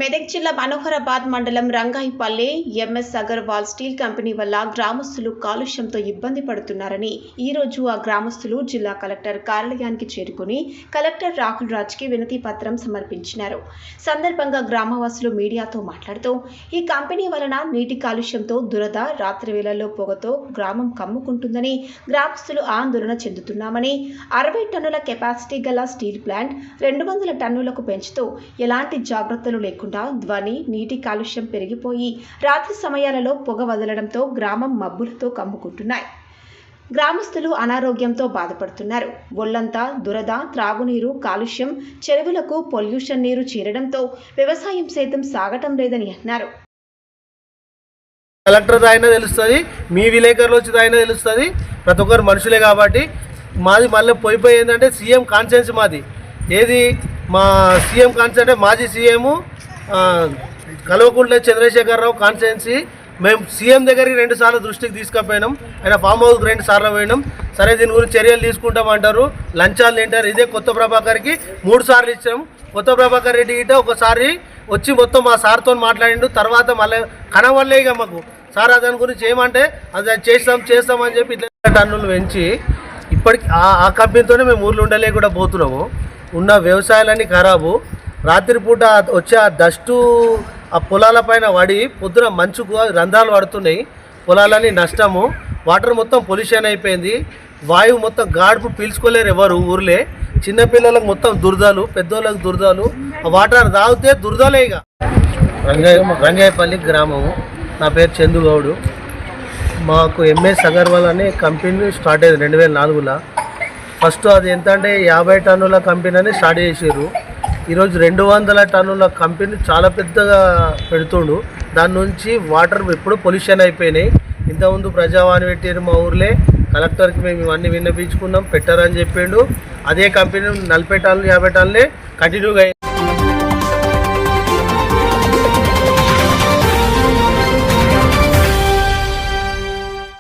మెదక్ జిల్లా మనోహరాబాద్ మండలం రంగాయిపల్లె MS Agarwal steel company వల్ల గ్రామస్తులు కాలుష్యంతో ఇబ్బంది పడుతున్నారని ఈ రోజు ఆ గ్రామస్తులు జిల్లా కలెక్టర్ కార్యాలయానికి చేరుకుని కలెక్టర్ రాహుల్ రాజ్కి వినతి పత్రం సమర్పించారు. సందర్భంగా గ్రామవాసులు మీడియాతో మాట్లాడుతూ ఈ కంపెనీ వలన నీటి కాలుష్యంతో దురద, రాత్రి వేళల్లో పొగతో గ్రామం కమ్ముకుంటుందని గ్రామస్తులు ఆందోళన చెందుతున్నామని 60 టన్నుల కెపాసిటీ గల స్టీల్ ప్లాంట్ 200 టన్నులకు పెంచుతూ ఎలాంటి జాగ్రత్తలు లేకుండా ధ్వని, నీటి కాలుష్యం పెరిగిపోయి రాత్రి సమయాలలో పొగ వదలడంతో గ్రామం మబ్బులతో కమ్ముకుంటున్నాయి. గ్రామస్తులు అనారోగ్యంతో బాధపడుతున్నారు. ఒళ్లంతా దురద, త్రాగునీరు కాలుష్యం, చెరువులకు పొల్యూషన్ నీరు చేరడంతో వ్యవసాయం సైతం సాగటం లేదని అన్నారు. కలెక్టర్ దాయినా తెలుస్తుంది, మీ విలేకరులు వచ్చి దాయినా తెలుస్తుంది. ప్రతి ఒక్కరు మనుషులే కాబట్టి మాది మళ్ళీ పోయిపోయి ఏంటంటే సీఎం కాన్సెన్స్ మాది. ఏది మా సీఎం కాన్సెన్స్ అంటే మాజీ సీఎం కల్వకుంట్ల చంద్రశేఖరరావు కాన్సెన్సీ. మేము సీఎం దగ్గరికి 2 సార్లు దృష్టికి తీసుకుపోయినాం. ఆయన ఫామ్ హౌస్కి 2 సార్లు పోయినాం. సరే దీని గురించి చర్యలు తీసుకుంటామంటారు, లంచాలు తింటారు. ఇదే కొత్త ప్రభాకర్కి 3 సార్లు ఇచ్చాం. కొత్త ప్రభాకర్ రెడ్డి గిట్ట ఒకసారి వచ్చి మొత్తం మా సార్తో మాట్లాడిండు. తర్వాత మళ్ళీ కనవల్లే ఇక మాకు సార్ దాని గురించి ఏమంటే అది చేస్తామని చెప్పి ఇట్లా టన్నులు పెంచి ఇప్పటికి ఆ కంపెనీతోనే మేము ఊర్లో ఉండలేకుండా పోతున్నాము. ఉన్న వ్యవసాయాలన్నీ ఖరాబు. రాత్రిపూట వచ్చే ఆ డస్టు ఆ పొలాల పైన పడి పొద్దున మంచుకు రంధ్రాలు పడుతున్నాయి. పొలాలన్నీ నష్టము. వాటర్ మొత్తం పొల్యూషన్ అయిపోయింది. వాయువు మొత్తం గాడుపు పీల్చుకోలేరు ఎవరు ఊర్లే. చిన్నపిల్లలకు మొత్తం దురదలు, పెద్దోళ్ళకి దురదలు. ఆ వాటర్ తాగితే దురదలే. ఇక రంగాయపల్లి గ్రామము. నా పేరు చందుగౌడు. మాకు ఎంఎస్ అగర్వాల్ అనే కంపెనీ స్టార్ట్ అయింది 2004లో. ఫస్ట్ అది ఎంత అంటే 50 టన్నుల కంపెనీ అని స్టార్ట్ చేసారు. ఈరోజు 200 టన్నుల కంపెనీ చాలా పెద్దగా పెడుతుండు. దాని నుంచి వాటర్ ఎప్పుడు పొల్యూషన్ అయిపోయినాయి. ఇంతకుముందు ప్రజావాణి పెట్టారు మా ఊర్లే. కలెక్టర్కి మేము ఇవన్నీ విన్నపించుకున్నాం, పెట్టారని చెప్పిండు. అదే కంపెనీ 40 టన్నులు 50 టన్నులే కంటిన్యూగా